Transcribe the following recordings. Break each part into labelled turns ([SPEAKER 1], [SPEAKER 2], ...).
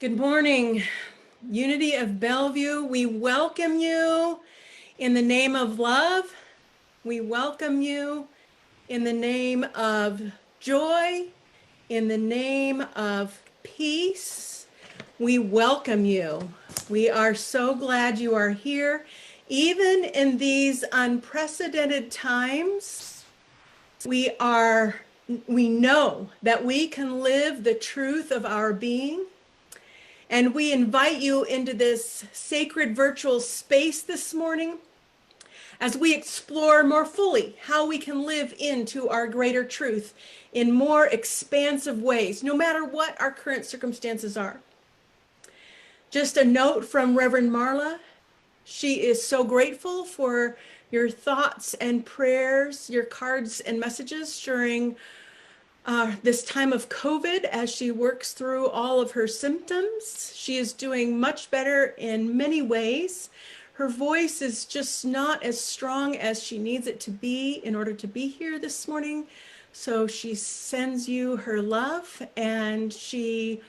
[SPEAKER 1] Good morning, Unity of Bellevue. We welcome you in the name of love. We welcome you in the name of joy, in the name of peace. We welcome you. We are so glad you are here. Even in these unprecedented times, we know that we can live the truth of our being. And we invite you into this sacred virtual space this morning as we explore more fully how we can live into our greater truth in more expansive ways, no matter what our current circumstances are. Just a note from Reverend Marla. She is so grateful for your thoughts and prayers, your cards and messages during this time of COVID as she works through all of her symptoms. She is doing much better in many ways. Her voice is just not as strong as she needs it to be in order to be here this morning. So she sends you her love, and she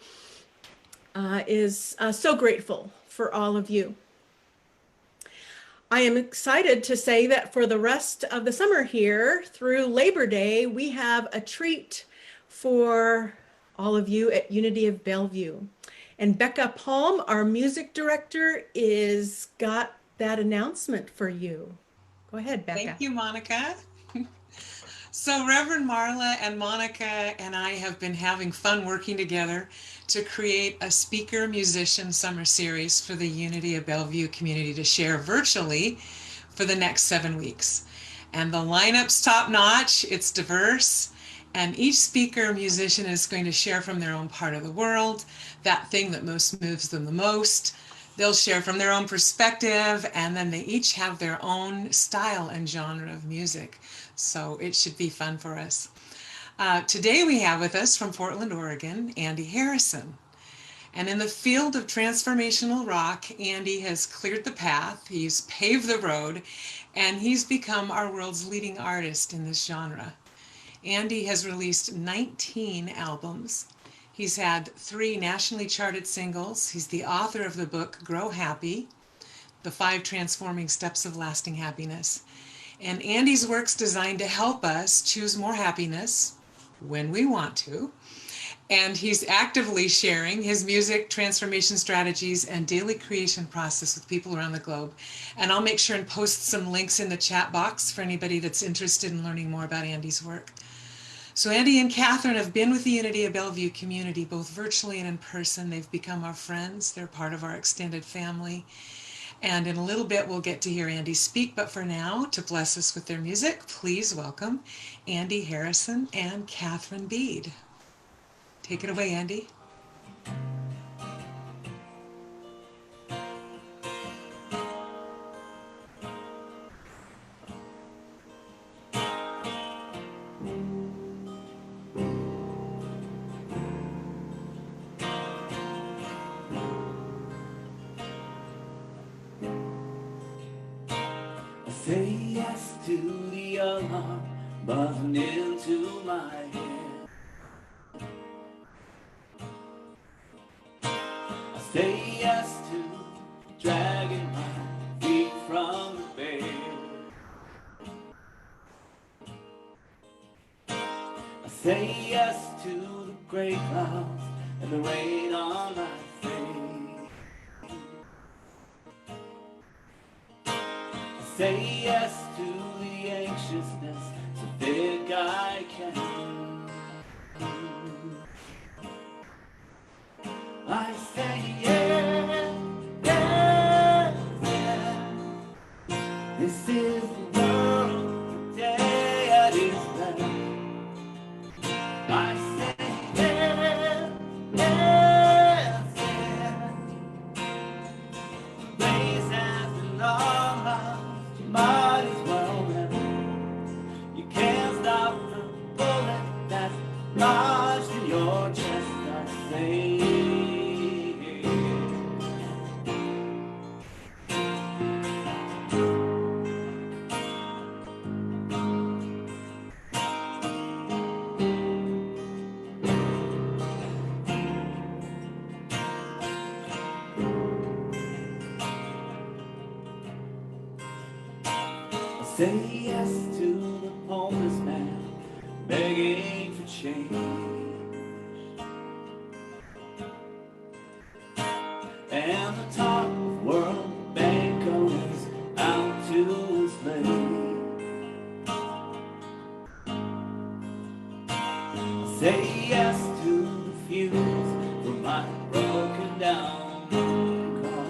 [SPEAKER 1] is so grateful for all of you. I am excited to say that for the rest of the summer here through Labor Day, we have a treat for all of you at Unity of Bellevue. And Becca Palm, our music director, is got that announcement for you. Go ahead, Becca.
[SPEAKER 2] Thank you, Monica. So Reverend Marla and Monica and I have been having fun working together to create a speaker musician summer series for the Unity of Bellevue community to share virtually for the next 7 weeks. And the lineup's top notch, it's diverse, and each speaker musician is going to share from their own part of the world, that thing that most moves them the most. They'll share from their own perspective, and then they each have their own style and genre of music. So it should be fun for us. Today we have with us from Portland, Oregon, Andy Harrison. And in the field of transformational rock, Andy has cleared the path, he's paved the road, and he's become our world's leading artist in this genre. Andy has released 19 albums. He's had 3 nationally charted singles. He's the author of the book Grow Happy, The 5 Transforming Steps of Lasting Happiness. And Andy's work's designed to help us choose more happiness when we want to. And he's actively sharing his music, transformation strategies, and daily creation process with people around the globe. And I'll make sure and post some links in the chat box for anybody that's interested in learning more about Andy's work. So Andy and Catherine have been with the Unity of Bellevue community, both virtually and in person. They've become our friends. They're part of our extended family. And in a little bit, we'll get to hear Andy speak. But for now, to bless us with their music, please welcome Andy Harrison and Catherine Bede. Take it away, Andy.
[SPEAKER 3] Say yes to the alarm buzzing into my head. I say yes to dragging my feet from the bed. I say yes to the gray clouds and the rain on my face. Say yes to the anxiousness so think I can. I say yes, yes, yes. This is the world, the day it is left. I say yes, yes, yes. The race has been long, long. Might as well run. You can't stop the bullet that's lodged in your chest. I say say yes to the homeless man begging for change, and the top of world bank goes out to his slave. Say yes to the fuse for my broken down car.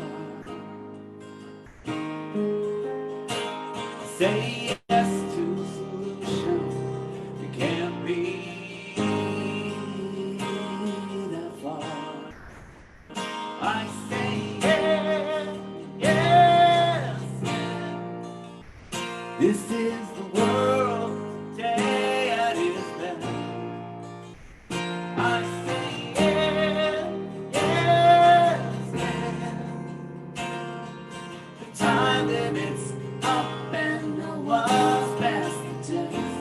[SPEAKER 3] Say yes to a solution that can't be that far. I say yes, yes, yes. This is the world today at its best. I say yes, yes, yes. The time limit's up and no one's past the test.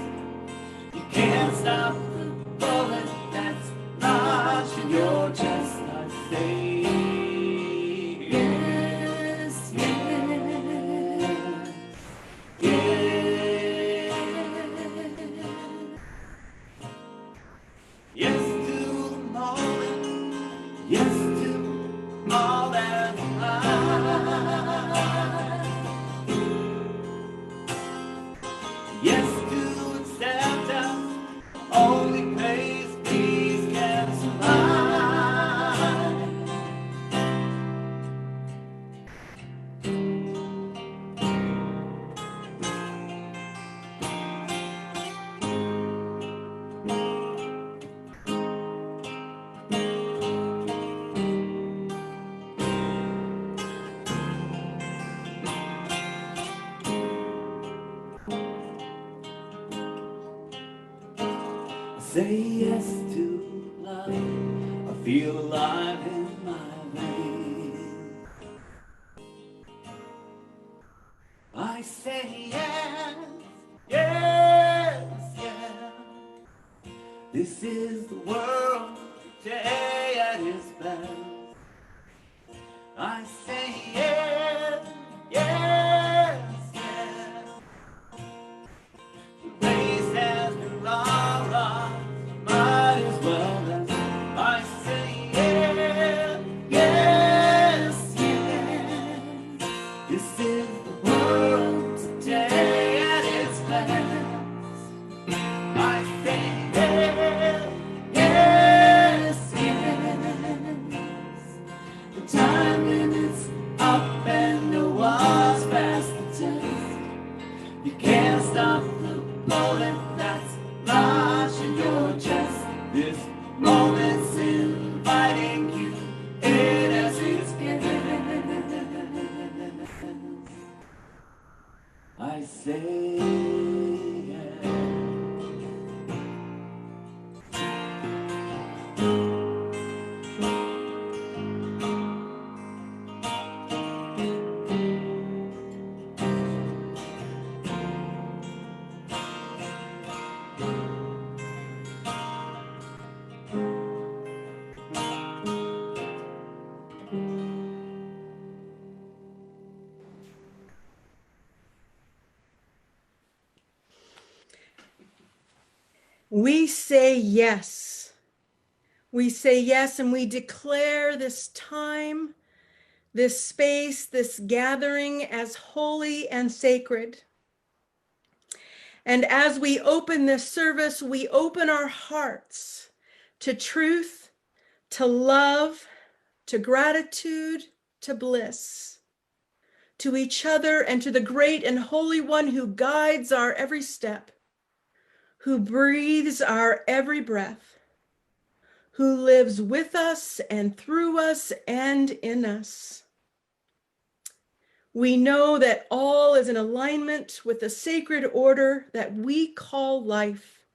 [SPEAKER 3] You can't stop the bullet that's lodged in your chest. I say yes, yes, yes. Yes to the moment, yes to all that I. Yes to acceptance, only place peace can survive. Say yes to love, I feel alive in my veins. I say yes, yes, yes. This is the world today at its best. I say yes, yes, yes. The race has been long, might as well dance. I say yes, yes, yes. This is the world today at its best. I say yes, yes, yes. The time limit's up and no one's past the test. You can't stop the bullet that's lodged in your chest. This moment's inviting you in as its guest. I say yes.
[SPEAKER 1] We say yes. We say yes, and we declare this time, this space, this gathering as holy and sacred. And as we open this service, we open our hearts to truth, to love, to gratitude, to bliss, to each other, and to the great and holy one who guides our every step, who breathes our every breath, who lives with us and through us and in us. We know that all is in alignment with the sacred order that we call life,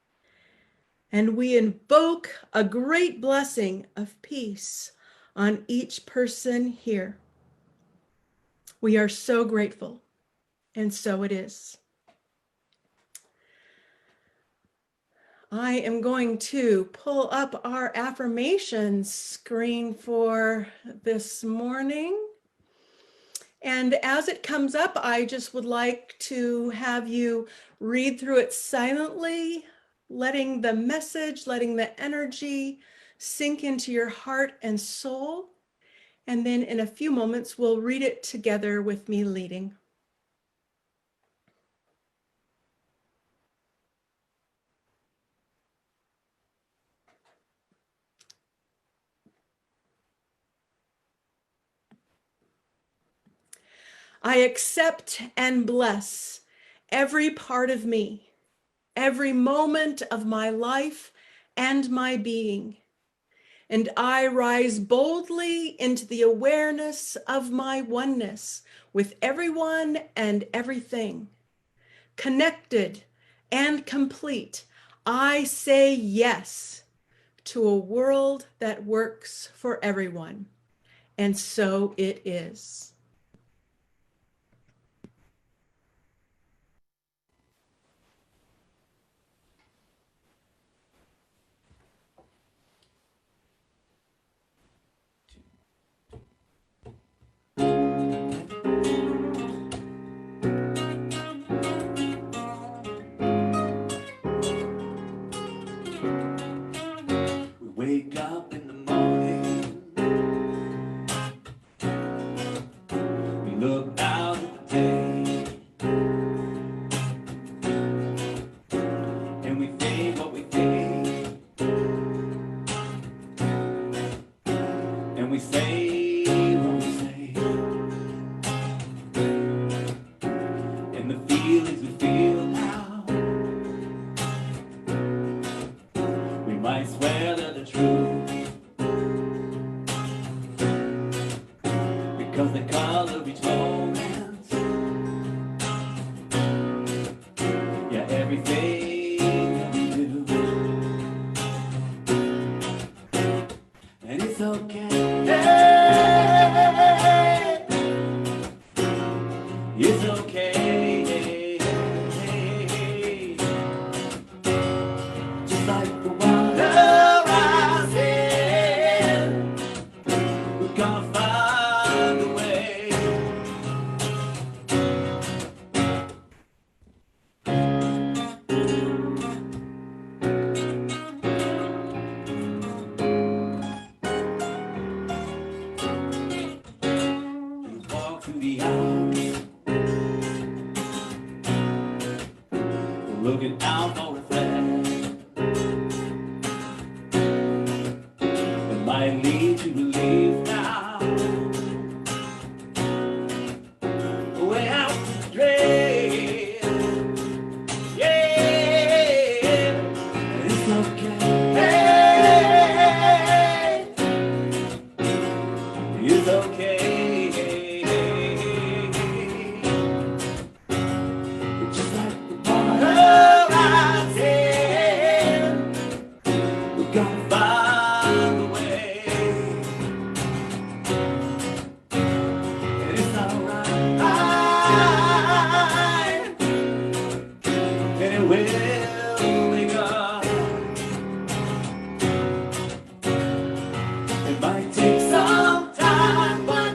[SPEAKER 1] and we invoke a great blessing of peace on each person here. We are so grateful, and so it is. I am going to pull up our affirmations screen for this morning. And as it comes up, I just would like to have you read through it silently, letting the message, letting the energy sink into your heart and soul. And then in a few moments, we'll read it together with me leading. I accept and bless every part of me, every moment of my life and my being. And I rise boldly into the awareness of my oneness with everyone and everything. Connected and complete, I say yes to a world that works for everyone. And so it is.
[SPEAKER 3] We wake up in the morning, we look out at the day, and we think what we think, and we say what we say, and the feelings we feel now, we might swear they're the truth, because the color each moment, yeah, everything that we do, and it's okay, it's okay, just like the water rising, we're gonna find a way. We walk through the hours, looking out for a thread that might lead to relief now. Way out to dread, yeah, and it's okay, it's okay, just like the water rising, we're gonna find a way, and it's alright, and it will wake up. It might take some time, but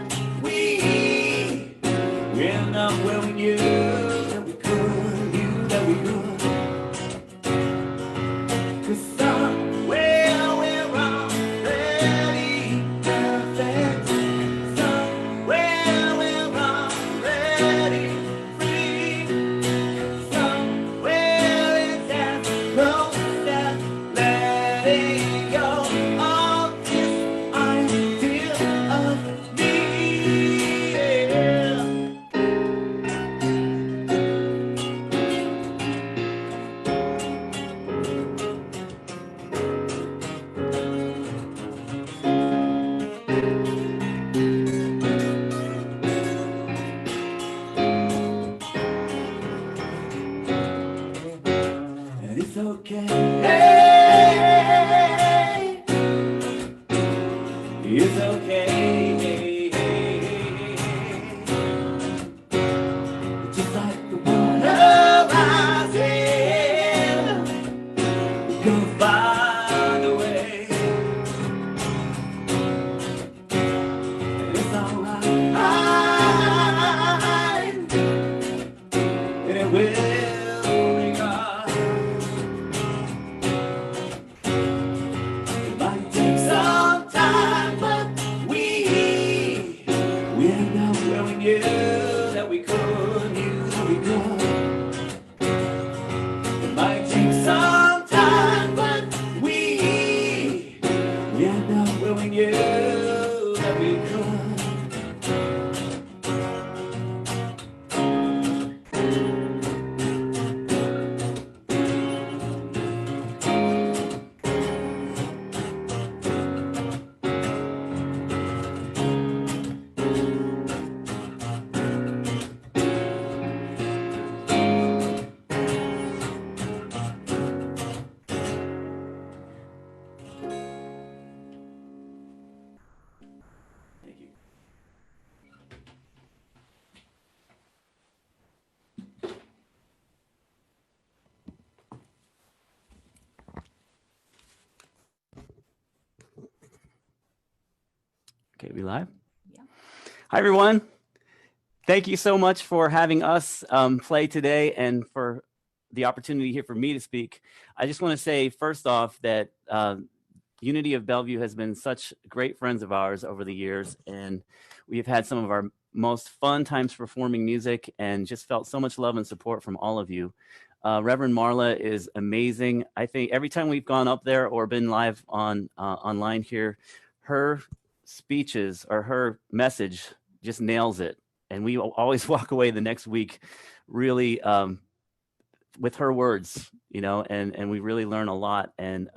[SPEAKER 4] Okay, we live? Yeah. Hi, everyone. Thank you so much for having us play today and for the opportunity here for me to speak. I just want to say, first off, that Unity of Bellevue has been such great friends of ours over the years, and we've had some of our most fun times performing music and just felt so much love and support from all of you. Reverend Marla is amazing. I think every time we've gone up there or been live on online here, her speeches or her message just nails it. And we always walk away the next week really with her words, you know, and we really learn a lot. And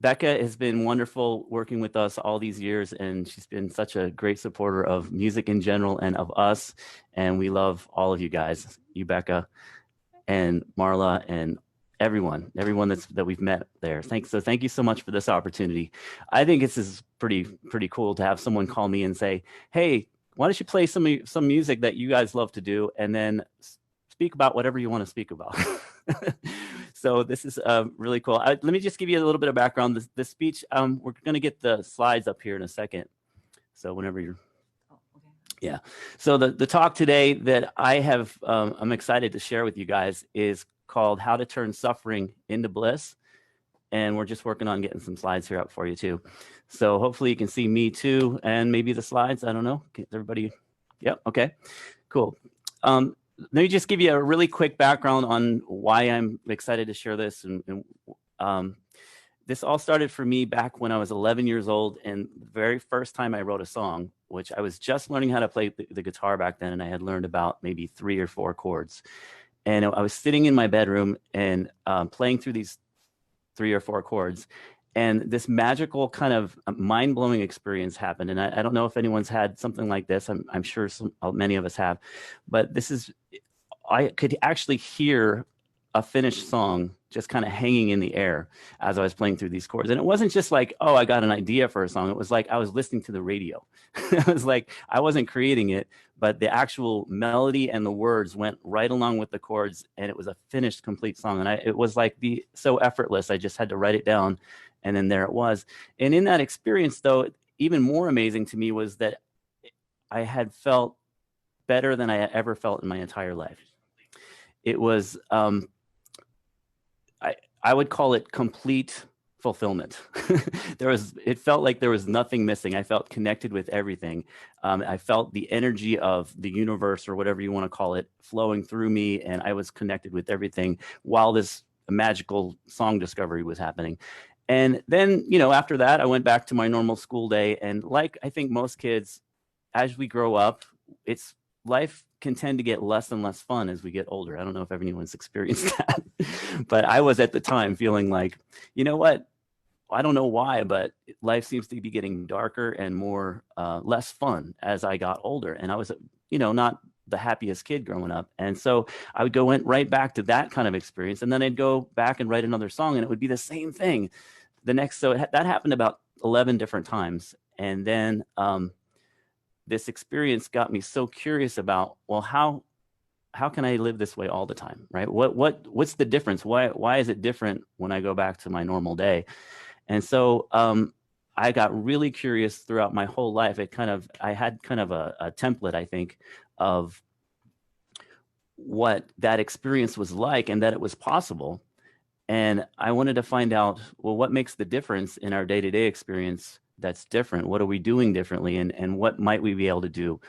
[SPEAKER 4] Becca has been wonderful working with us all these years, and she's been such a great supporter of music in general and of us. And we love all of you guys, you, Becca, and Marla, and everyone that we've met there. Thank you so much for this opportunity. I think this is pretty cool to have someone call me and say, hey, why don't you play some music that you guys love to do, and then speak about whatever you want to speak about. So this is really cool. Let me just give you a little bit of background. The speech, we're going to get the slides up here in a second. So whenever you're, yeah. So the talk today that I have, I'm excited to share with you guys is called How to Turn Suffering into Bliss. And we're just working on getting some slides here up for you too. So hopefully you can see me too, and maybe the slides, I don't know. Everybody, yep, okay, cool. Let me just give you a really quick background on why I'm excited to share this. And this all started for me back when I was 11 years old, and the very first time I wrote a song, which I was just learning how to play the guitar back then, and I had learned about maybe 3 or 4 chords. And I was sitting in my bedroom and playing through these 3 or 4 chords, and this magical kind of mind-blowing experience happened. And I don't know if anyone's had something like this. I'm sure many of us have, but I could actually hear a finished song just kind of hanging in the air as I was playing through these chords. And it wasn't just like, oh, I got an idea for a song. It was like I was listening to the radio. It was like I wasn't creating it, but the actual melody and the words went right along with the chords, and it was a finished, complete song. And it was like so effortless. I just had to write it down, and then there it was. And in that experience, though, even more amazing to me was that I had felt better than I had ever felt in my entire life. It was, I would call it complete fulfillment. It felt like there was nothing missing. I felt connected with everything. I felt the energy of the universe, or whatever you want to call it, flowing through me, and I was connected with everything while this magical song discovery was happening. And then, you know, after that, I went back to my normal school day, and like I think most kids, as we grow up, life can tend to get less and less fun as we get older. I don't know if anyone's experienced that, but I was at the time feeling like, you know what? I don't know why, but life seems to be getting darker and more less fun as I got older. And I was, you know, not the happiest kid growing up. And so I went right back to that kind of experience. And then I'd go back and write another song, and it would be the same thing. That happened about 11 different times. And then this experience got me so curious about, well, how can I live this way all the time, right? What's the difference? Why is it different when I go back to my normal day? And so I got really curious throughout my whole life. I had kind of a template, I think, of what that experience was like and that it was possible. And I wanted to find out, well, what makes the difference in our day-to-day experience that's different? What are we doing differently? And what might we be able to do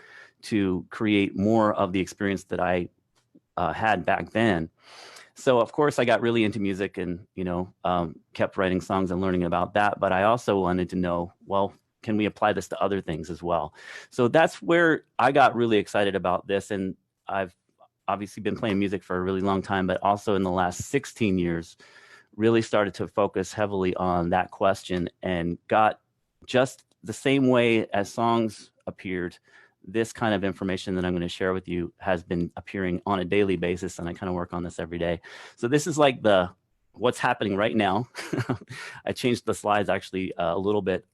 [SPEAKER 4] to create more of the experience that I had back then? So of course I got really into music and, you know, kept writing songs and learning about that. But I also wanted to know, well, can we apply this to other things as well? So that's where I got really excited about this. And I've obviously been playing music for a really long time, but also in the last 16 years, really started to focus heavily on that question, and got just the same way as songs appeared, this kind of information that I'm going to share with you has been appearing on a daily basis, and I kind of work on this every day. So this is like what's happening right now. I changed the slides actually a little bit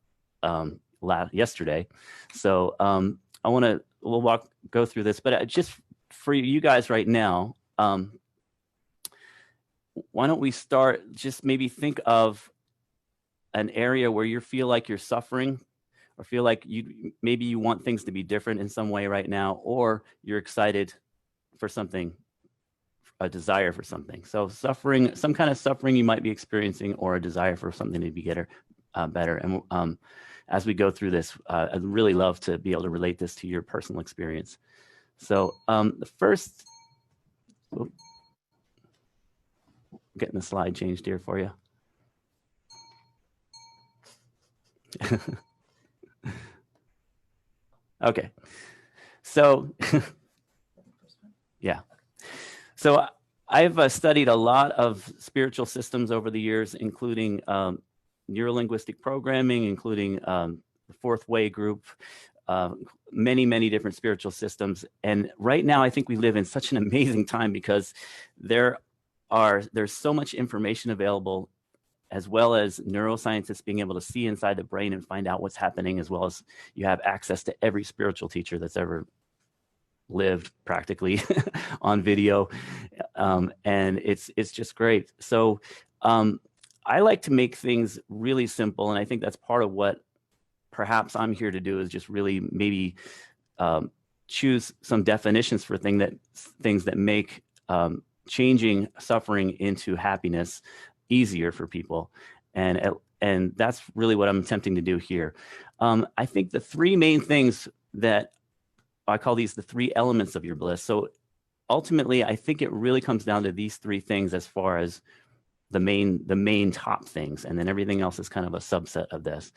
[SPEAKER 4] yesterday. So we'll go through this, but just for you guys right now, why don't we start, just maybe think of an area where you feel like you're suffering, or feel like maybe you want things to be different in some way right now, or you're excited for something, a desire for something. So suffering, some kind of suffering you might be experiencing, or a desire for something to be better. And as we go through this, I'd really love to be able to relate this to your personal experience. So the first, getting the slide changed here for you. Okay, so yeah. So I've studied a lot of spiritual systems over the years, including neurolinguistic programming, including the fourth way group, many different spiritual systems. And right now, I think we live in such an amazing time because there's so much information available, as well as neuroscientists being able to see inside the brain and find out what's happening, as well as you have access to every spiritual teacher that's ever lived practically on video. And it's just great. So I like to make things really simple. And I think that's part of what perhaps I'm here to do, is just really maybe choose some definitions for things that make changing suffering into happiness easier for people. And that's really what I'm attempting to do here. I think the three main things that I call these the three elements of your bliss. So ultimately, I think it really comes down to these three things as far as the main top things, and then everything else is kind of a subset of this.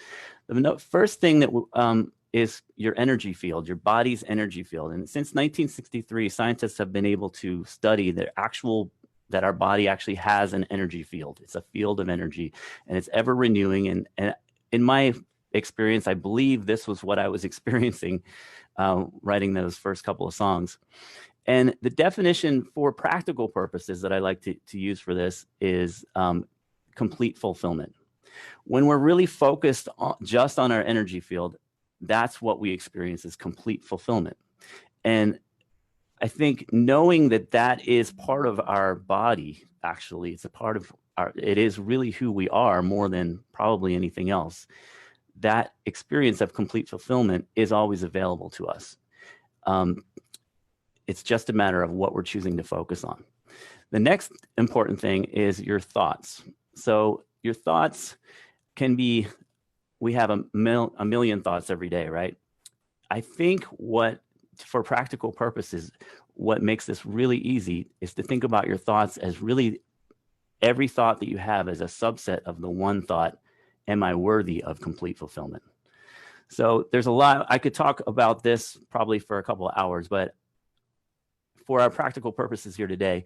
[SPEAKER 4] The first thing that is your energy field, your body's energy field. And since 1963, scientists have been able to study that our body actually has an energy field. It's a field of energy, and it's ever renewing. And in my experience, I believe this was what I was experiencing writing those first couple of songs. And the definition for practical purposes that I like to use for this is complete fulfillment. When we're really focused just on our energy field, that's what we experience as complete fulfillment. And I think knowing that that is part of our body, actually, it's a part of it is really who we are more than probably anything else. That experience of complete fulfillment is always available to us. It's just a matter of what we're choosing to focus on. The next important thing is your thoughts. So your thoughts can be, we have a million thoughts every day, right? I think for practical purposes, what makes this really easy is to think about your thoughts as really every thought that you have as a subset of the one thought, am I worthy of complete fulfillment? So there's a lot, I could talk about this probably for a couple of hours, but for our practical purposes here today,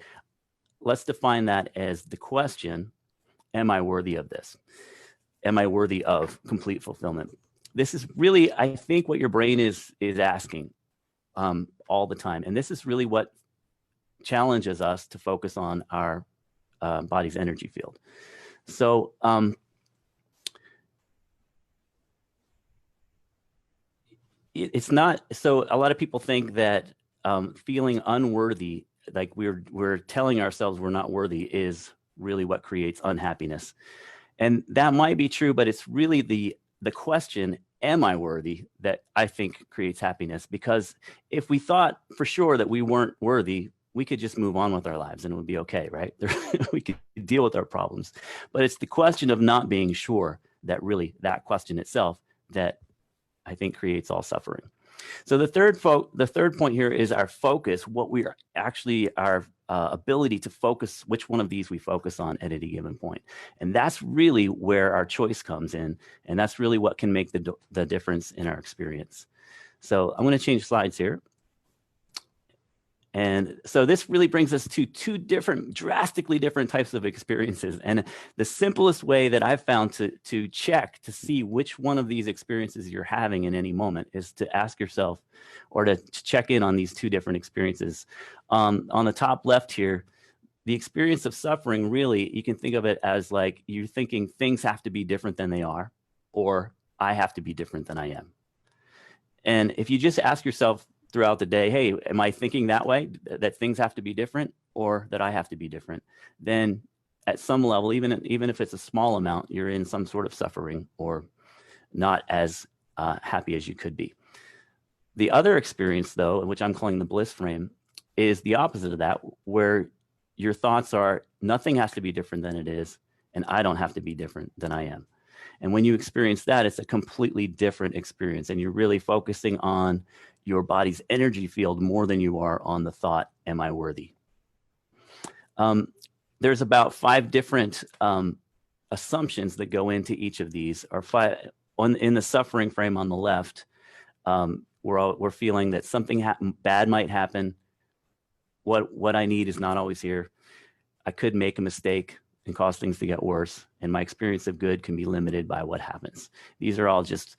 [SPEAKER 4] let's define that as the question, am I worthy of this? Am I worthy of complete fulfillment? This is really, I think, what your brain is asking all the time. And this is really what challenges us to focus on our body's energy field. So it's not, so a lot of people think that feeling unworthy, like we're telling ourselves we're not worthy, is really what creates unhappiness. And that might be true, but it's really the question, am I worthy, that I think creates happiness. Because if we thought for sure that we weren't worthy, we could just move on with our lives and it would be okay, right? We could deal with our problems. But it's the question of not being sure, that really, that question itself, that I think creates all suffering. So the third point here is our focus, what we are actually, our ability to focus, which one of these we focus on at any given point. And that's really where our choice comes in. And that's really what can make the difference in our experience. So I'm going to change slides here. And so this really brings us to two drastically different types of experiences. And the simplest way that I've found to check to see which one of these experiences you're having in any moment is to ask yourself, or to check in on these two different experiences. On the top left here, the experience of suffering, really, you can think of it as like you're thinking things have to be different than they are, or I have to be different than I am. And if you just ask yourself throughout the day, hey, am I thinking that way, that things have to be different, or that I have to be different? Then at some level, even if it's a small amount, you're in some sort of suffering, or not as happy as you could be. The other experience, though, which I'm calling the bliss frame, is the opposite of that, where your thoughts are nothing has to be different than it is, and I don't have to be different than I am. And when you experience that, it's a completely different experience, and you're really focusing on your body's energy field more than you are on the thought, am I worthy? There's about 5 different assumptions that go into each of these, or 5 in the suffering frame on the left. We're feeling that something bad might happen. What I need is not always here. I could make a mistake and cause things to get worse, and my experience of good can be limited by what happens. These are all just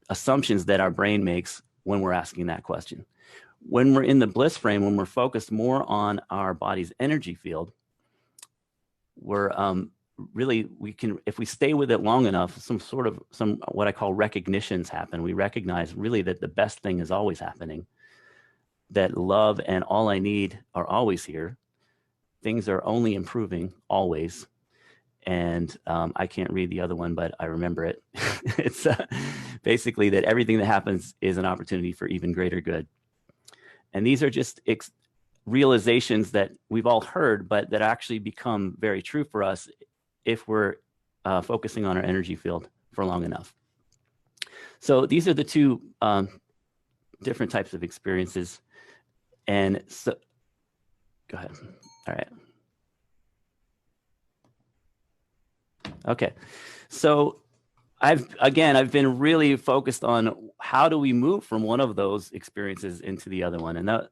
[SPEAKER 4] assumptions that our brain makes when we're asking that question. When we're in the bliss frame, when we're focused more on our body's energy field, we're really, we can, if we stay with it long enough, some what I call recognitions happen. We recognize really that the best thing is always happening, that love and all I need are always here. Things are only improving always. And I can't read the other one, but I remember it. It's basically that everything that happens is an opportunity for even greater good. And these are just realizations that we've all heard, but that actually become very true for us if we're focusing on our energy field for long enough. So these are the 2 different types of experiences. And so, go ahead. All right. Okay. So I've been really focused on how do we move from one of those experiences into the other one, and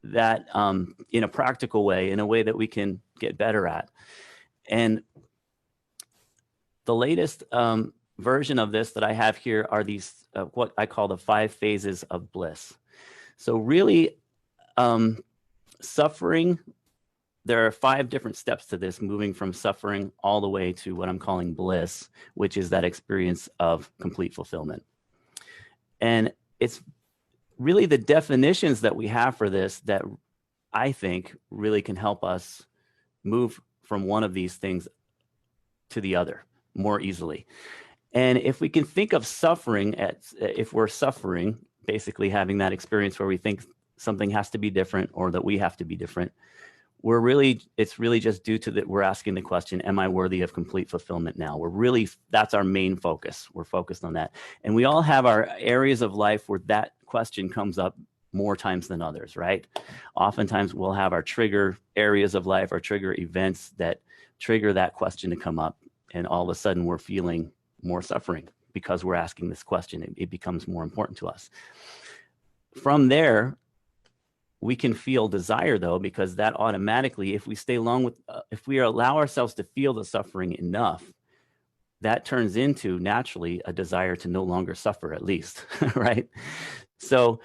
[SPEAKER 4] that in a practical way, in a way that we can get better at. And the latest version of this that I have here are these what I call the 5 phases of bliss. So really, suffering, there are 5 different steps to this, moving from suffering all the way to what I'm calling bliss, which is that experience of complete fulfillment. And it's really the definitions that we have for this that I think really can help us move from one of these things to the other more easily. And if we can think of suffering if we're suffering, basically having that experience where we think something has to be different or that we have to be different, it's really just due to that we're asking the question, am I worthy of complete fulfillment now? That's our main focus. We're focused on that. And we all have our areas of life where that question comes up more times than others, right? Oftentimes we'll have our trigger areas of life, our trigger events that trigger that question to come up. And all of a sudden we're feeling more suffering because we're asking this question. It becomes more important to us. From there, we can feel desire, though, because that automatically, if we allow ourselves to feel the suffering enough, that turns into naturally a desire to no longer suffer, at least, right? So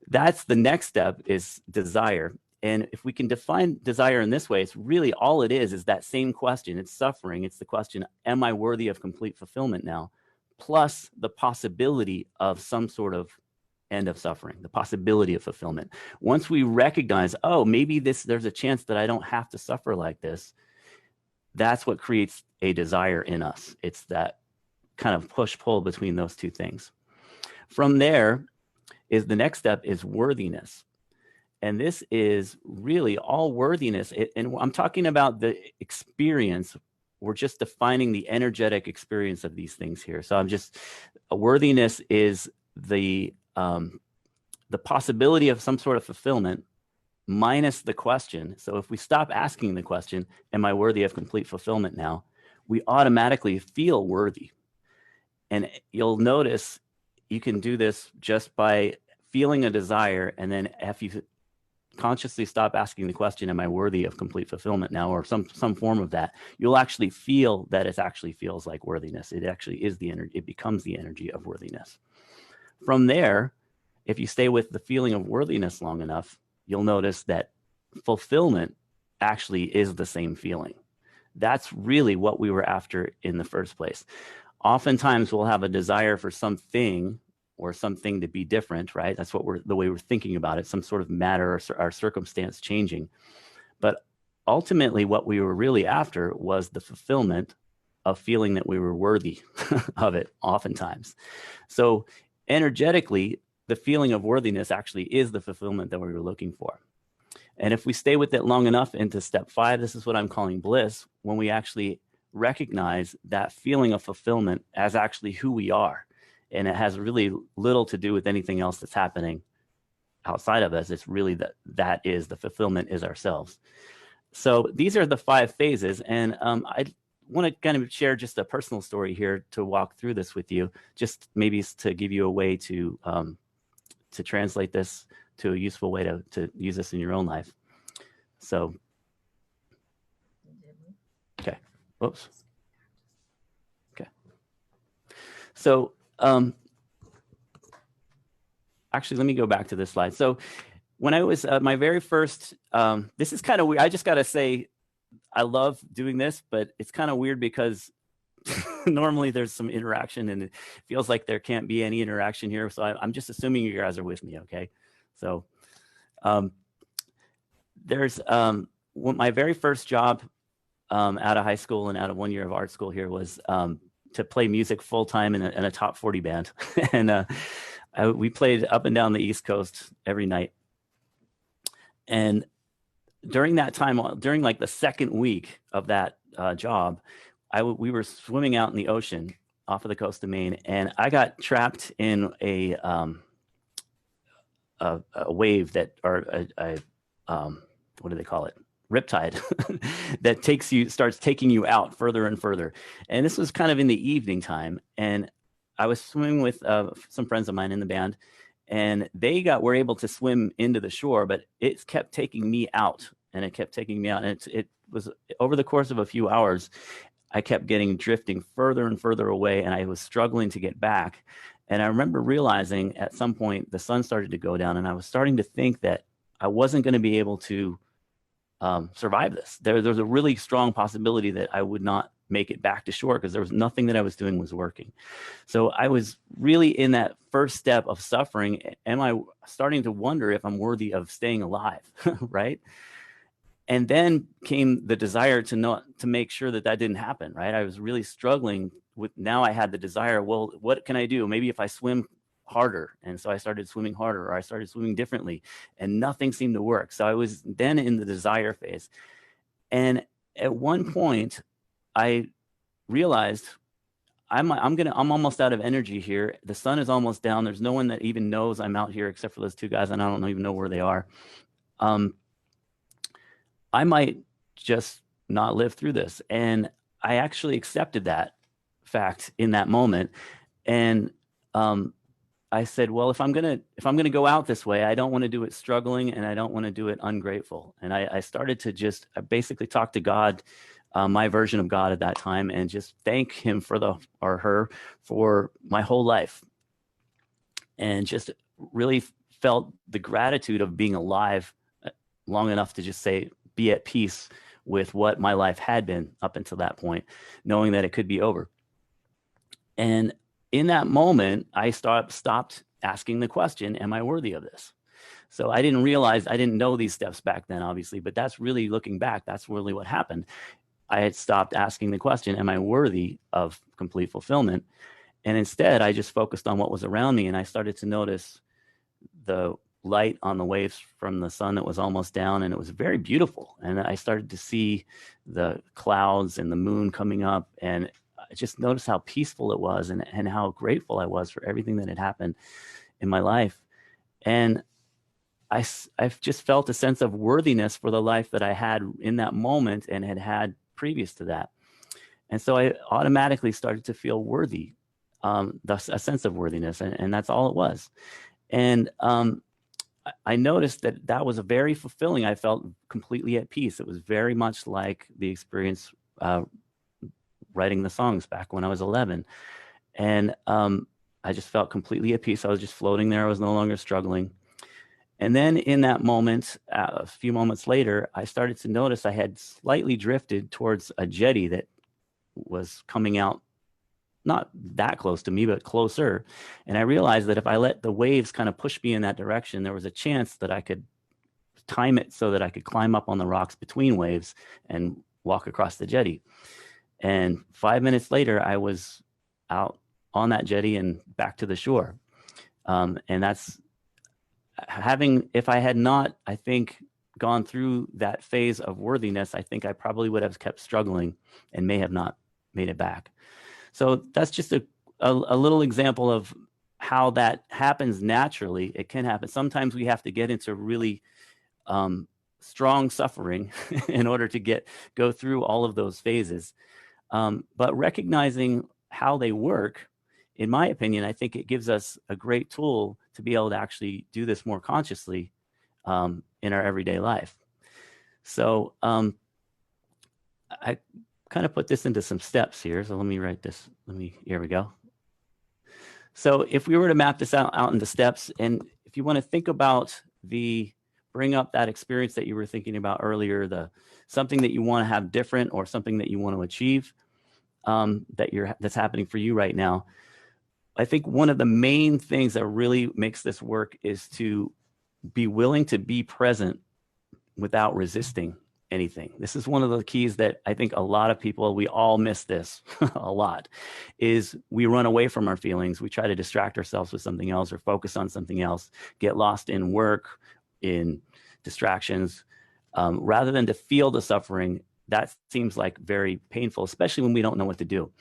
[SPEAKER 4] that's the next step, is desire. And if we can define desire in this way, it's really all it is that same question. It's suffering. It's the question, am I worthy of complete fulfillment now? Plus the possibility of some sort of end of suffering, the possibility of fulfillment. Once we recognize, oh, maybe there's a chance that I don't have to suffer like this, that's what creates a desire in us. It's that kind of push-pull between those 2 things. From there, the next step is worthiness. And this is really all worthiness. And I'm talking about the experience. We're just defining the energetic experience of these things here. So worthiness is the possibility of some sort of fulfillment minus the question. So if we stop asking the question, am I worthy of complete fulfillment now? We automatically feel worthy. And you'll notice you can do this just by feeling a desire. And then if you consciously stop asking the question, am I worthy of complete fulfillment now? Or some form of that, you'll actually feel that it actually feels like worthiness. It actually is the energy. It becomes the energy of worthiness. From there, if you stay with the feeling of worthiness long enough, you'll notice that fulfillment actually is the same feeling. That's really what we were after in the first place. Oftentimes we'll have a desire for something or something to be different, right? That's the way we're thinking about it, some sort of matter or our circumstance changing. But ultimately what we were really after was the fulfillment of feeling that we were worthy of it oftentimes. So energetically, the feeling of worthiness actually is the fulfillment that we were looking for. And if we stay with it long enough into step 5, this is what I'm calling bliss, when we actually recognize that feeling of fulfillment as actually who we are. And it has really little to do with anything else that's happening outside of us. It's really that is the fulfillment is ourselves. So these are the 5 phases. And I want to kind of share just a personal story here to walk through this with you, just maybe to give you a way to translate this to a useful way to use this in your own life. So, okay, whoops. Okay. So, actually, let me go back to this slide. So when I was my very first, this is kind of weird. I just got to say, I love doing this, but it's kind of weird because normally there's some interaction and it feels like there can't be any interaction here. So I'm just assuming you guys are with me. Okay. So there's my very first job out of high school and out of 1 year of art school here was to play music full time in a top 40 band. And we played up and down the East Coast every night. And during that time, during like the second week of that job, we were swimming out in the ocean off of the coast of Maine, and I got trapped in a wave that, or what do they call it? Riptide that starts taking you out further and further. And this was kind of in the evening time, and I was swimming with some friends of mine in the band, and they were able to swim into the shore, but it kept taking me out, and it kept taking me out. And it was over the course of a few hours, I kept drifting further and further away, and I was struggling to get back. And I remember realizing at some point the sun started to go down, and I was starting to think that I wasn't going to be able to survive this. There's a really strong possibility that I would not make it back to shore because there was nothing that I was doing was working. So I was really in that first step of suffering. Am I starting to wonder if I'm worthy of staying alive, right? And then came the desire to make sure that didn't happen, right? I was really struggling with, now I had the desire, well, what can I do? Maybe if I swim harder. And so I started swimming harder, or I started swimming differently, and nothing seemed to work. So I was then in the desire phase. And at one point I realized I'm almost out of energy here. The sun is almost down. There's no one that even knows I'm out here except for those 2 guys, and I don't even know where they are. I might just not live through this. And I actually accepted that fact in that moment. And I said, well, if I'm gonna go out this way, I don't want to do it struggling, and I don't want to do it ungrateful. And I started to I basically talk to God, my version of God at that time, and just thank him or her for my whole life, and just really felt the gratitude of being alive long enough to just be at peace with what my life had been up until that point, knowing that it could be over. And in that moment, I stopped asking the question, am I worthy of this? So I didn't know these steps back then, obviously, but that's really, looking back, that's really what happened. I had stopped asking the question, am I worthy of complete fulfillment? And instead, I just focused on what was around me, and I started to notice the light on the waves from the sun that was almost down, and it was very beautiful. And I started to see the clouds and the moon coming up, and I just noticed how peaceful it was, and how grateful I was for everything that had happened in my life. And I've just felt a sense of worthiness for the life that I had in that moment and had previous to that. And so I automatically started to feel worthy, a sense of worthiness, and that's all it was. And I noticed that was a very fulfilling. I felt completely at peace. It was very much like the experience writing the songs back when I was 11. And I just felt completely at peace. I was just floating there. I was no longer struggling. And then in that moment, a few moments later, I started to notice I had slightly drifted towards a jetty that was coming out, not that close to me, but closer. And I realized that if I let the waves kind of push me in that direction, there was a chance that I could time it so that I could climb up on the rocks between waves and walk across the jetty. And 5 minutes later, I was out on that jetty and back to the shore. And that's having, if I had not, I think, gone through that phase of worthiness, I think I probably would have kept struggling and may have not made it back. So that's just a little example of how that happens naturally. It can happen. Sometimes we have to get into really strong suffering in order to go through all of those phases. But recognizing how they work, in my opinion, I think it gives us a great tool to be able to actually do this more consciously in our everyday life. So I kind of put this into some steps here. So let me write this. Here we go. So if we were to map this out into steps, and if you want to think about bring up that experience that you were thinking about earlier, something that you want to have different or something that you want to achieve that's happening for you right now. I think one of the main things that really makes this work is to be willing to be present without resisting anything. This is one of the keys that I think a lot of people, we all miss this a lot, is we run away from our feelings. We try to distract ourselves with something else or focus on something else, get lost in work, in distractions, rather than to feel the suffering. That seems like very painful, especially when we don't know what to do.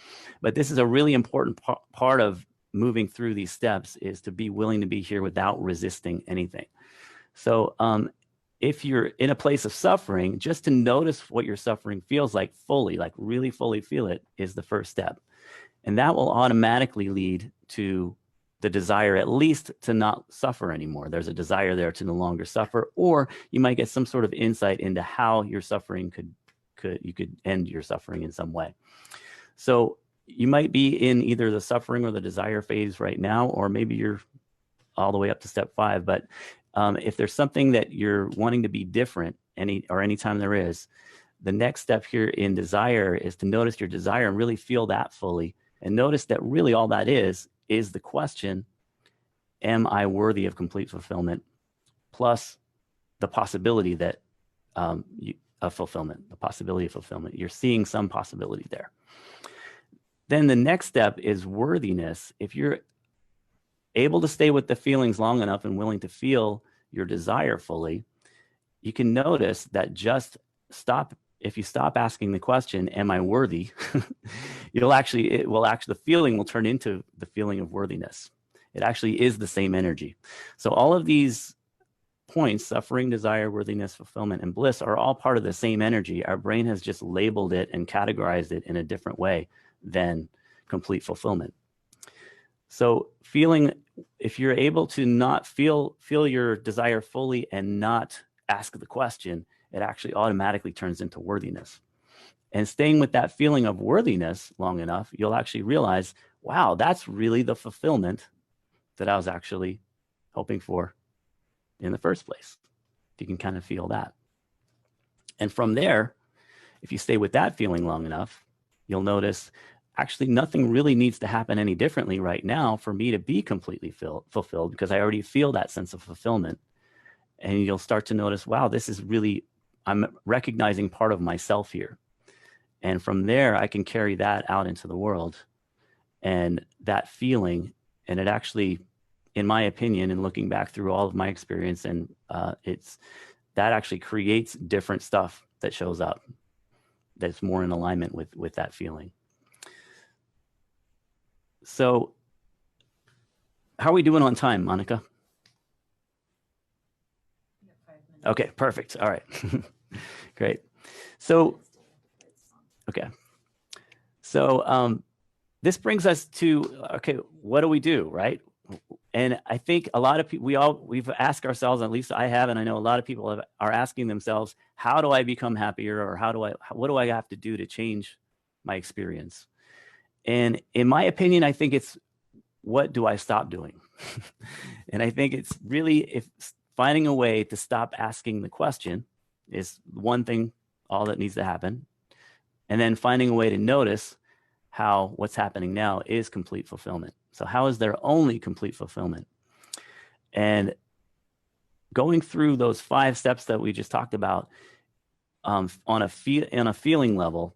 [SPEAKER 4] But this is a really important part of moving through these steps, is to be willing to be here without resisting anything. So if you're in a place of suffering, just to notice what your suffering feels like fully, like really fully feel it, is the first step. And that will automatically lead to the desire, at least, to not suffer anymore. There's a desire there to no longer suffer, or you might get some sort of insight into how your suffering you could end your suffering in some way. So you might be in either the suffering or the desire phase right now, or maybe you're all the way up to step 5. But if there's something that you're wanting to be different, anytime there is, the next step here in desire is to notice your desire and really feel that fully. And notice that really all that is the question, am I worthy of complete fulfillment? Plus the possibility that of fulfillment, the possibility of fulfillment. You're seeing some possibility there. Then the next step is worthiness. If you're able to stay with the feelings long enough and willing to feel your desire fully, you can notice that if you stop asking the question, am I worthy? The feeling will turn into the feeling of worthiness. It actually is the same energy. So all of these points, suffering, desire, worthiness, fulfillment, and bliss, are all part of the same energy. Our brain has just labeled it and categorized it in a different way than complete fulfillment. So if you're able to not feel your desire fully and not ask the question, it actually automatically turns into worthiness. And staying with that feeling of worthiness long enough, you'll actually realize, wow, that's really the fulfillment that I was actually hoping for in the first place. You can kind of feel that. And from there, if you stay with that feeling long enough, you'll notice actually nothing really needs to happen any differently right now for me to be completely fulfilled, because I already feel that sense of fulfillment. And you'll start to notice, wow, this is really, I'm recognizing part of myself here. And from there, I can carry that out into the world. And that feeling, and it actually, in my opinion, and looking back through all of my experience, and that actually creates different stuff that shows up that's more in alignment with that feeling. So how are we doing on time, Monica? Okay, perfect. All right. Great. So, okay. So this brings us to, okay, what do we do, right? And I think a lot of people, we've asked ourselves, at least I have, and I know a lot of people are asking themselves, how do I become happier? Or what do I have to do to change my experience? And in my opinion, I think it's, what do I stop doing? And I think it's really, finding a way to stop asking the question is one thing, all that needs to happen. And then finding a way to notice how what's happening now is complete fulfillment. So how is there only complete fulfillment? And going through those 5 steps that we just talked about on a feeling level,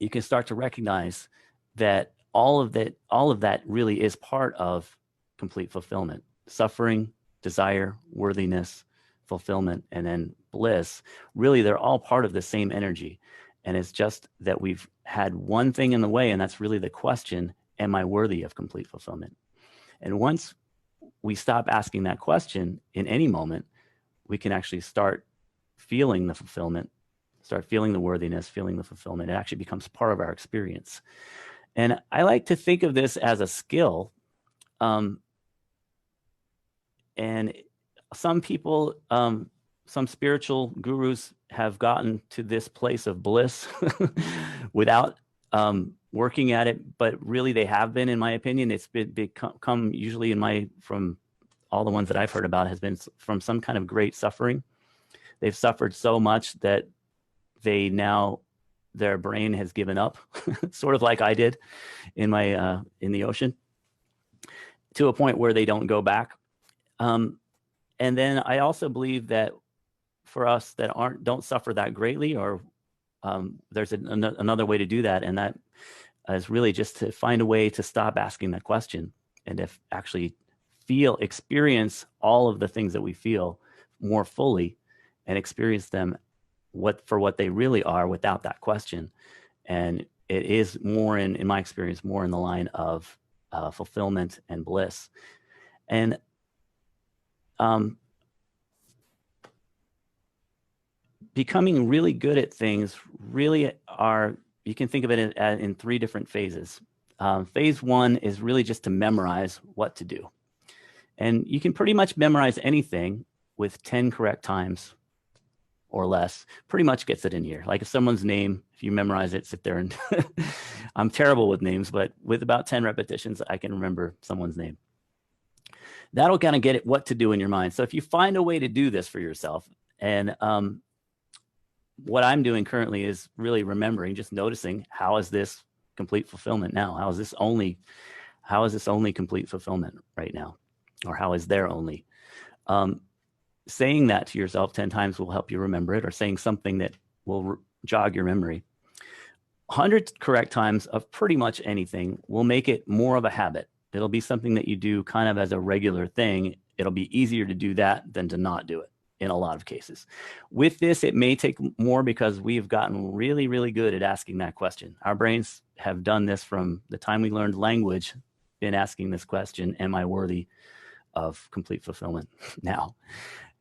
[SPEAKER 4] you can start to recognize that all of that really is part of complete fulfillment. Suffering, desire, worthiness, fulfillment, and then bliss, really, they're all part of the same energy. And it's just that we've had one thing in the way, and that's really the question, am I worthy of complete fulfillment? And once we stop asking that question in any moment, we can actually start feeling the fulfillment, start feeling the worthiness, feeling the fulfillment. It actually becomes part of our experience. And I like to think of this as a skill. And some people, some spiritual gurus have gotten to this place of bliss without working at it, but really they have been, in my opinion. It's become usually from all the ones that I've heard about has been from some kind of great suffering. They've suffered so much that their brain has given up, sort of like I did in the ocean, to a point where they don't go back. And then I also believe that for us that don't suffer that greatly, or there's another way to do that, and that is really just to find a way to stop asking that question and if actually experience all of the things that we feel more fully and experience them for what they really are without that question. And it is more in my experience, more in the line of fulfillment and bliss. And becoming really good at things really you can think of it in three different phases. Phase one is really just to memorize what to do. And you can pretty much memorize anything with 10 correct times or less, pretty much gets it in here. Like if someone's name, if you memorize it, sit there and I'm terrible with names, but with about 10 repetitions, I can remember someone's name. That'll kind of get it what to do in your mind. So if you find a way to do this for yourself, and what I'm doing currently is really remembering, just noticing, how is this complete fulfillment now? How is this only complete fulfillment right now? Or how is there only? Saying that to yourself 10 times will help you remember it, or saying something that will jog your memory. 100 correct times of pretty much anything will make it more of a habit. It'll be something that you do kind of as a regular thing. It'll be easier to do that than to not do it in a lot of cases. With this, it may take more because we've gotten really, really good at asking that question. Our brains have done this from the time we learned language, been asking this question, am I worthy of complete fulfillment now?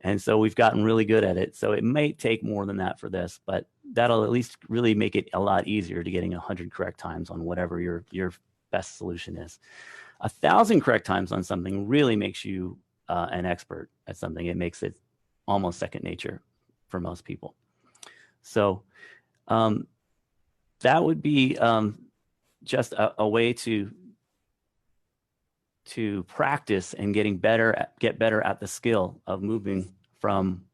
[SPEAKER 4] And so we've gotten really good at it. So it may take more than that for this, but that'll at least really make it a lot easier to getting 100 correct times on whatever your best solution is. 1,000 correct times on something really makes you an expert at something. It makes it almost second nature for most people. So that would be just a way to practice and get better at the skill of moving from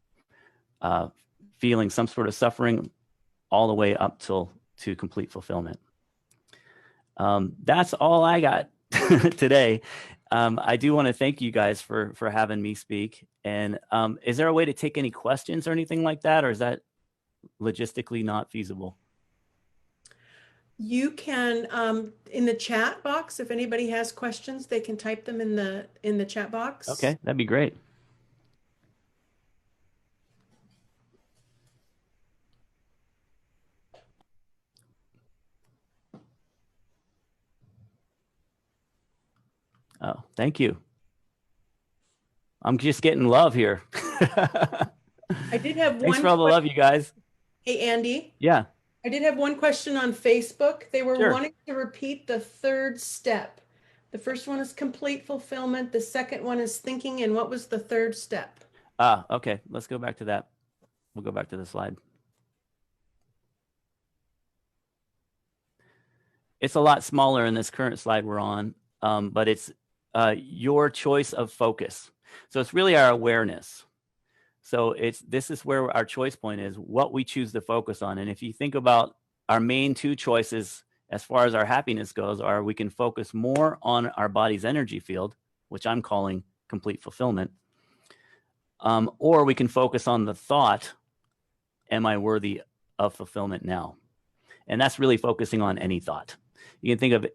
[SPEAKER 4] feeling some sort of suffering all the way up to complete fulfillment. That's all I got today. I do want to thank you guys for having me speak. And is there a way to take any questions or anything like that, or is that logistically not feasible?
[SPEAKER 1] You can, in the chat box, if anybody has questions, they can type them in the chat box.
[SPEAKER 4] Okay, that'd be great. Oh, thank you. I'm just getting love here.
[SPEAKER 1] I did have one.
[SPEAKER 4] Thanks for all the love, you guys.
[SPEAKER 1] Hey, Andy.
[SPEAKER 4] Yeah.
[SPEAKER 1] I did have one question on Facebook. They were
[SPEAKER 4] Sure.
[SPEAKER 1] wanting to repeat the third step. The first one is complete fulfillment. The second one is thinking. And what was the third step?
[SPEAKER 4] Okay. Let's go back to that. We'll go back to the slide. It's a lot smaller in this current slide we're on, but it's your choice of focus. So it's really our awareness. So this is where our choice point is, what we choose to focus on. And if you think about our main two choices as far as our happiness goes, are we can focus more on our body's energy field, which I'm calling complete fulfillment, or we can focus on the thought, am I worthy of fulfillment now? And that's really focusing on any thought. You can think of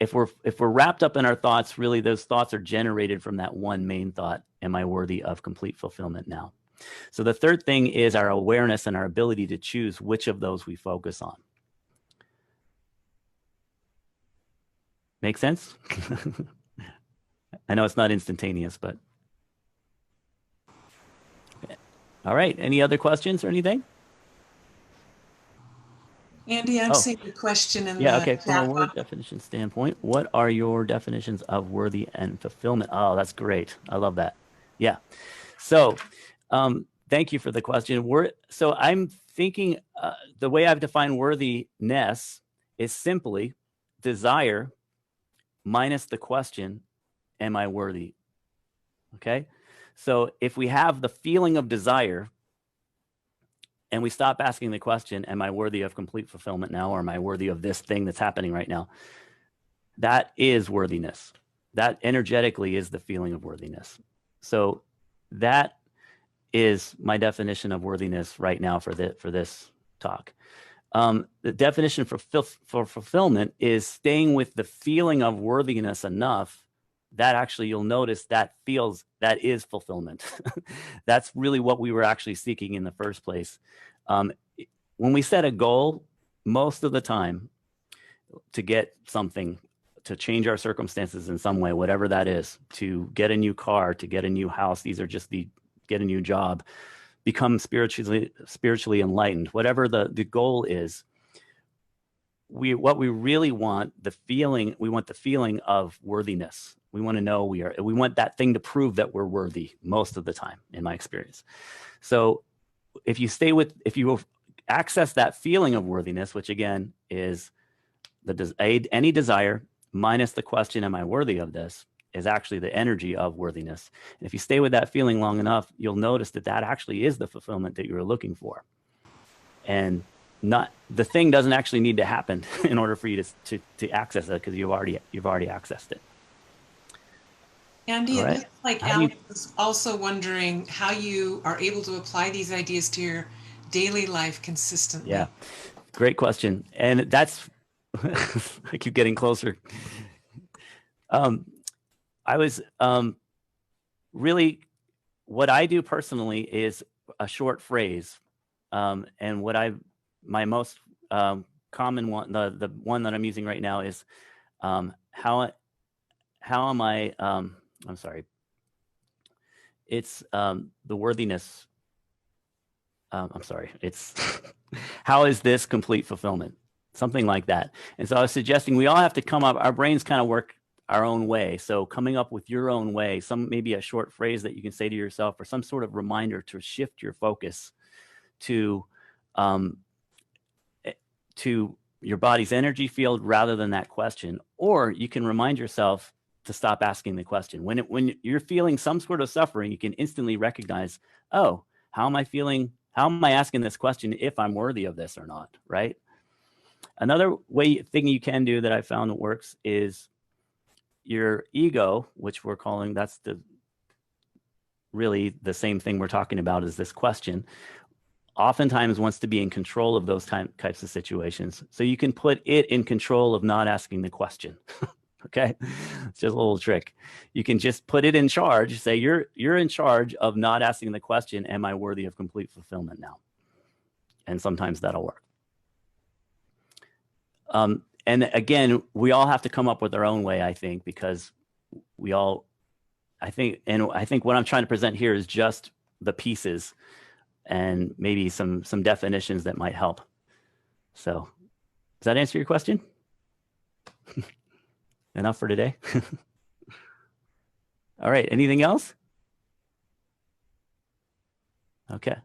[SPEAKER 4] if we're wrapped up in our thoughts, really those thoughts are generated from that one main thought: am I worthy of complete fulfillment now? So the third thing is our awareness and our ability to choose which of those we focus on. Make sense? I know it's not instantaneous, but okay. All right. Any other questions or anything?
[SPEAKER 2] Andy, I'm seeing a question in
[SPEAKER 4] Yeah,
[SPEAKER 2] the
[SPEAKER 4] okay. From a
[SPEAKER 2] chat
[SPEAKER 4] word
[SPEAKER 2] box.
[SPEAKER 4] definition standpoint, what are your definitions of worthy and fulfillment? Oh, that's great. I love that. Yeah. So thank you for the question. So I'm thinking the way I've defined worthiness is simply desire minus the question, am I worthy? Okay. So if we have the feeling of desire and we stop asking the question, am I worthy of complete fulfillment now? Or am I worthy of this thing that's happening right now? That is worthiness. That energetically is the feeling of worthiness. So that is my definition of worthiness right now for this talk. The definition for fulfillment is staying with the feeling of worthiness enough that actually you'll notice that is fulfillment. That's really what we were actually seeking in the first place. When we set a goal, most of the time to get something, to change our circumstances in some way, whatever that is, to get a new car, to get a new house, these are just get a new job, become spiritually enlightened, whatever the goal is, what we really want, we want the feeling of worthiness. We want to know we want that thing to prove that we're worthy most of the time, in my experience. So if you access that feeling of worthiness, which again is any desire minus the question, am I worthy of this, is actually the energy of worthiness. And if you stay with that feeling long enough, you'll notice that actually is the fulfillment that you're looking for. And the thing doesn't actually need to happen in order for you to access it, because you've already accessed it.
[SPEAKER 2] Andy,
[SPEAKER 4] All right.
[SPEAKER 2] it looks like Alex is also wondering how you are able to apply these ideas to your daily life consistently.
[SPEAKER 4] Yeah, great question. And that's, I keep getting closer. I was really, what I do personally is a short phrase. And my most common one, the one that I'm using right now is, how am I, I'm sorry. It's the worthiness. I'm sorry. It's how is this complete fulfillment? Something like that. And so I was suggesting we all have to come up, our brains kind of work our own way. So coming up with your own way, maybe a short phrase that you can say to yourself, or some sort of reminder to shift your focus to your body's energy field rather than that question. Or you can remind yourself to stop asking the question. When you're feeling some sort of suffering, you can instantly recognize, oh, how am I feeling? How am I asking this question if I'm worthy of this or not, right? Another thing you can do that I found that works is your ego, which we're calling, that's really the same thing we're talking about as this question, oftentimes wants to be in control of those types of situations. So you can put it in control of not asking the question. Okay, it's just a little trick. You can just put it in charge. Say you're in charge of not asking the question, am I worthy of complete fulfillment now? And sometimes that'll work. And again, we all have to come up with our own way, I think, because I think what I'm trying to present here is just the pieces and maybe some definitions that might help. So does that answer your question? Enough for today? All right, anything else? Okay.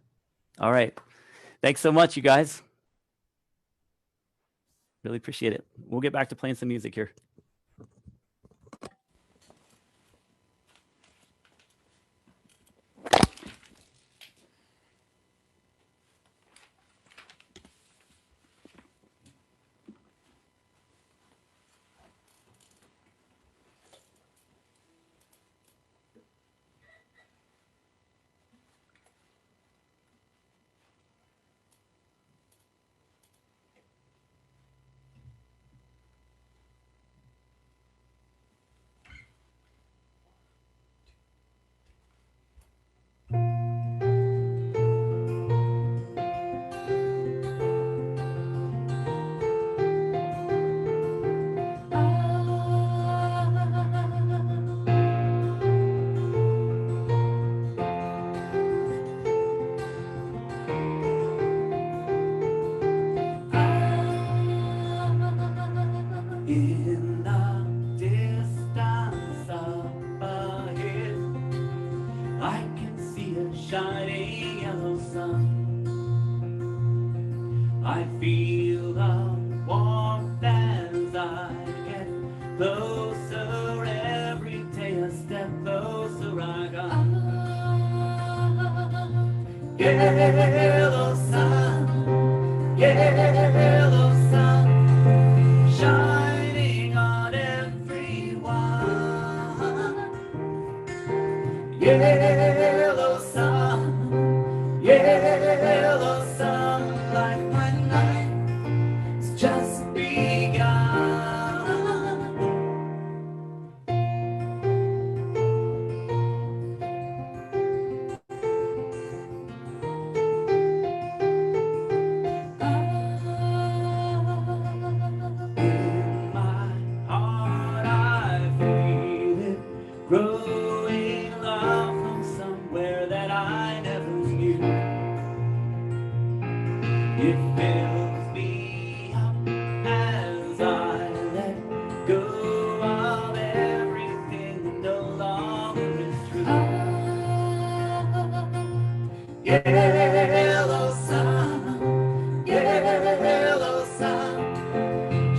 [SPEAKER 4] All right. Thanks so much, you guys. Really appreciate it. We'll get back to playing some music here.
[SPEAKER 3] I can see a shining yellow sun. I feel the warmth as I get closer. Every day a step closer I got. Yellow sun, yellow sun, shining on everyone. Yellow sun, yellow sun, like my night has just begun. In my heart I feel it growing love from somewhere that I never knew. It fills me up as I let go of everything that no longer is true. Yellow sun, yellow sun,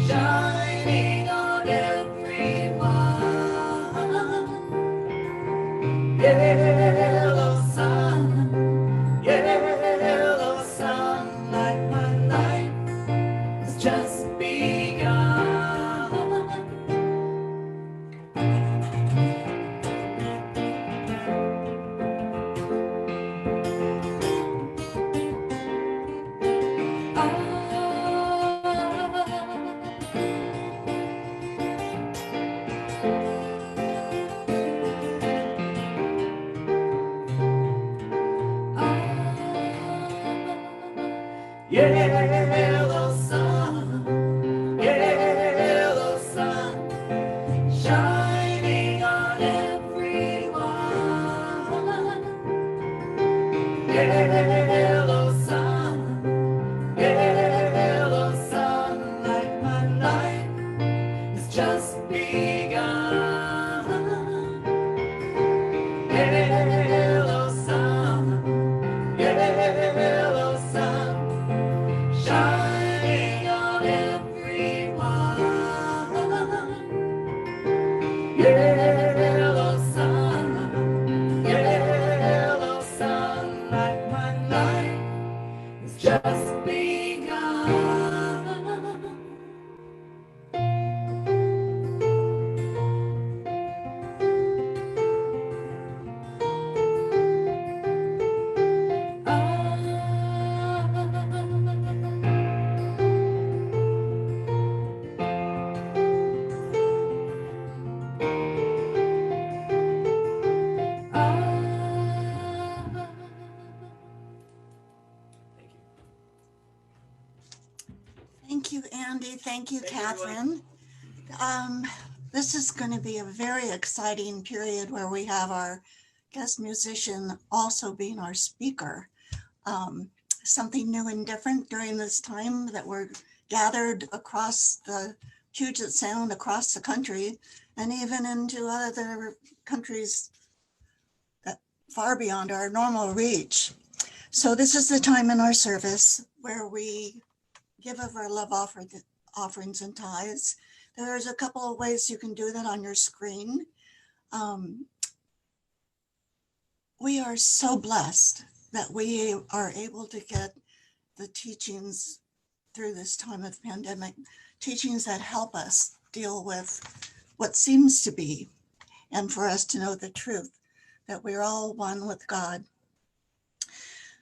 [SPEAKER 3] shining on everyone. Yellow sun, yellow sun, like my life has just begun. Yellow sun, yellow sun, shining on everyone. Yellow sun, like my life has just begun. Yellow sun, shining on everyone. Yellow sun, like my life has just begun.
[SPEAKER 5] Thank you, Andy. Thank you, Catherine. This is going to be a very exciting period where we have our guest musician also being our speaker. Something new and different during this time that we're gathered across the Puget Sound, across the country, and even into other countries that far beyond our normal reach. So this is the time in our service where we give of our love offerings and tithes. There's a couple of ways you can do that on your screen. We are so blessed that we are able to get the teachings through this time of pandemic, teachings that help us deal with what seems to be, and for us to know the truth, that we're all one with God.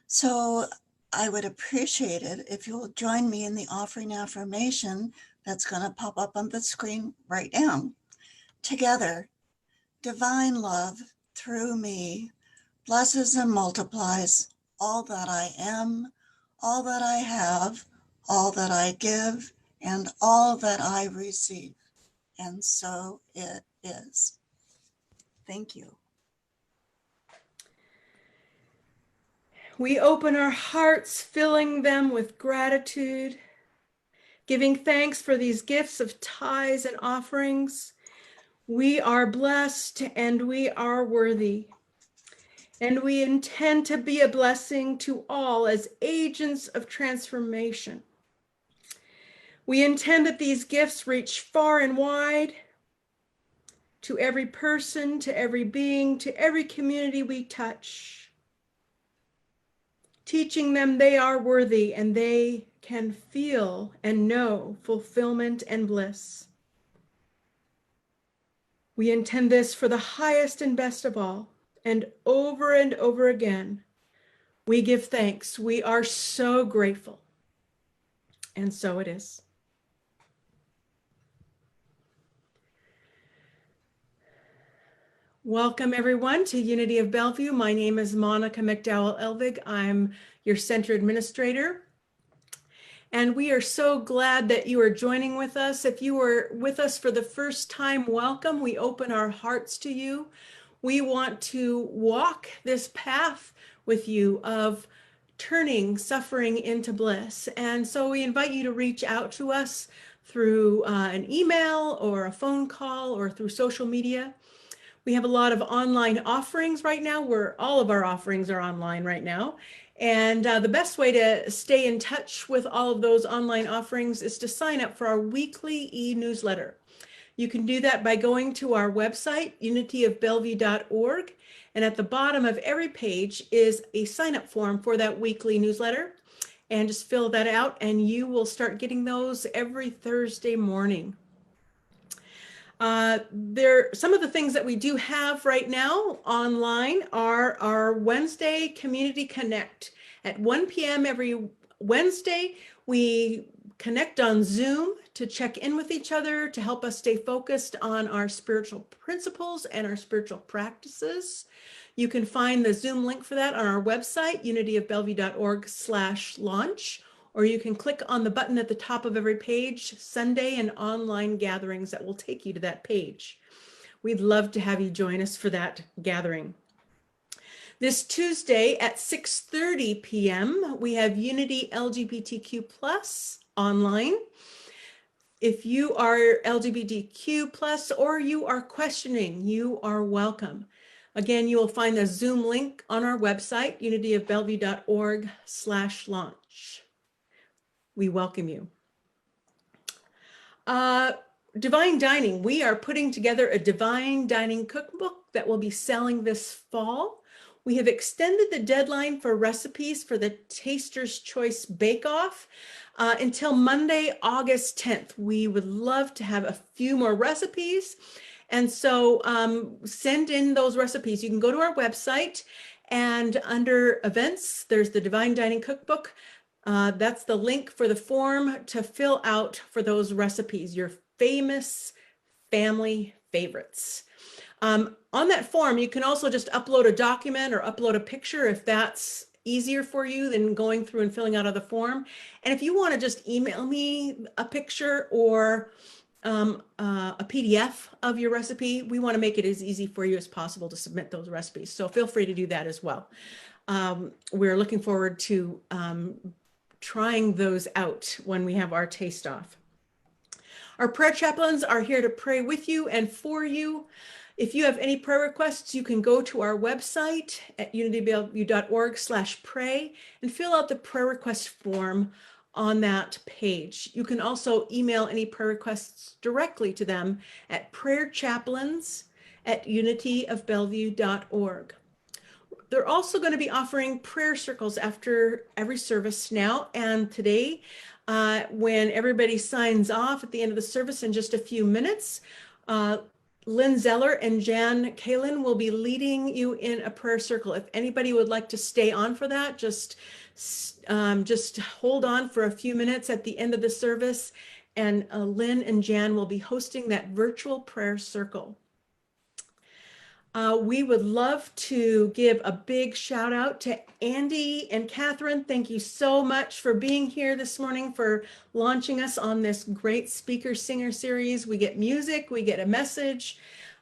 [SPEAKER 5] So I would appreciate it if you'll join me in the offering affirmation that's going to pop up on the screen right now. Together, divine love through me blesses and multiplies all that I am, all that I have, all that I give, and all that I receive. And so it is. Thank you.
[SPEAKER 1] We open our hearts, filling them with gratitude, giving thanks for these gifts of tithes and offerings. We are blessed and we are worthy. And we intend to be a blessing to all as agents of transformation. We intend that these gifts reach far and wide to every person, to every being, to every community we touch, teaching them they are worthy and they can feel and know fulfillment and bliss. We intend this for the highest and best of all, and over again, we give thanks. We are so grateful. And so it is. Welcome everyone to Unity of Bellevue. My name is Monica McDowell Elvig. I'm your center administrator. And we are so glad that you are joining with us. If you are with us for the first time, welcome. We open our hearts to you. We want to walk this path with you of turning suffering into bliss. And so we invite you to reach out to us through an email or a phone call or through social media. We have a lot of online offerings right now, where all of our offerings are online right now. And the best way to stay in touch with all of those online offerings is to sign up for our weekly e-newsletter. You can do that by going to our website, unityofbellevue.org. And at the bottom of every page is a sign-up form for that weekly newsletter. And just fill that out and you will start getting those every Thursday morning. Some of the things that we do have right now online are our Wednesday Community Connect. At 1 p.m. every Wednesday, we connect on Zoom to check in with each other, to help us stay focused on our spiritual principles and our spiritual practices. You can find the Zoom link for that on our website, unityofbellevue.org/launch. Or you can click on the button at the top of every page, Sunday and online gatherings, that will take you to that page. We'd love to have you join us for that gathering. This Tuesday at 6:30 p.m., we have Unity LGBTQ+ online. If you are LGBTQ+ or you are questioning, you are welcome. Again, you will find the Zoom link on our website, unityofbellevue.org/launch. We welcome you. Divine Dining. We are putting together a Divine Dining cookbook that will be selling this fall. We have extended the deadline for recipes for the Taster's Choice Bake Off until Monday, August 10th. We would love to have a few more recipes. And so send in those recipes. You can go to our website and under events, there's the Divine Dining Cookbook. That's the link for the form to fill out for those recipes, your famous family favorites. On that form, you can also just upload a document or upload a picture if that's easier for you than going through and filling out of the form. And if you want to just email me a picture or a PDF of your recipe, we want to make it as easy for you as possible to submit those recipes. So feel free to do that as well. We're looking forward to trying those out when we have our taste off. Our prayer chaplains are here to pray with you and for you. If you have any prayer requests, you can go to our website at unityofbellevue.org/pray and fill out the prayer request form on that page. You can also email any prayer requests directly to them at prayerchaplains@unityofbellevue.org. They're also going to be offering prayer circles after every service now and today. When everybody signs off at the end of the service in just a few minutes, Lynn Zeller and Jan Kalin will be leading you in a prayer circle. If anybody would like to stay on for that, just hold on for a few minutes at the end of the service, and Lynn and Jan will be hosting that virtual prayer circle. We would love to give a big shout out to Andy and Catherine. Thank you so much for being here this morning, for launching us on this great speaker singer series. We get music, we get a message,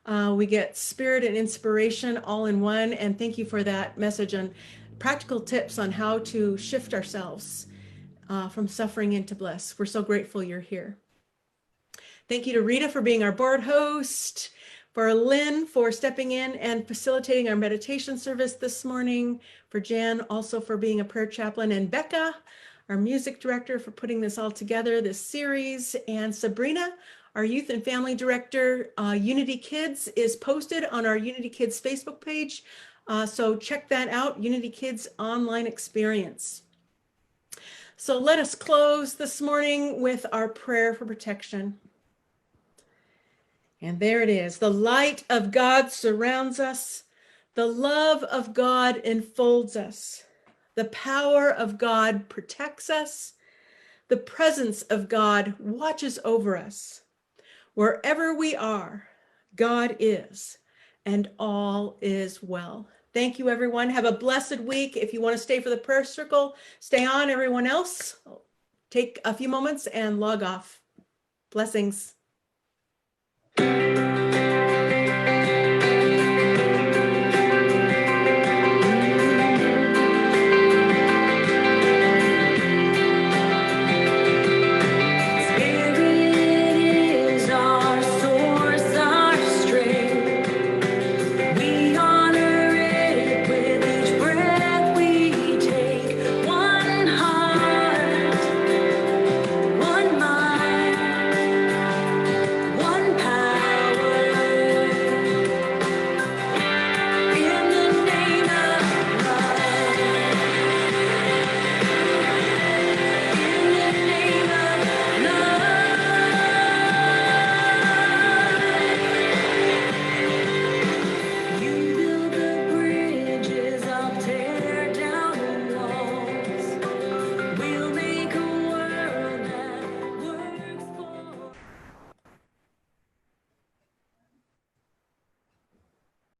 [SPEAKER 1] we get spirit and inspiration all in one. And thank you for that message on practical tips on how to shift ourselves from suffering into bliss. We're so grateful you're here. Thank you to Rita for being our board host, for Lynn for stepping in and facilitating our meditation service this morning, for Jan also for being a prayer chaplain, and Becca, our music director, for putting this all together, this series, and Sabrina, our youth and family director. Unity Kids is posted on our Unity Kids Facebook page, so check that out, Unity Kids Online Experience. So let us close this morning with our prayer for protection. And there it is. The light of God surrounds us. The love of God enfolds us. The power of God protects us. The presence of God watches over us. Wherever we are, God is, and all is well. Thank you, everyone. Have a blessed week. If you want to stay for the prayer circle, stay on. Everyone else, take a few moments and log off. Blessings.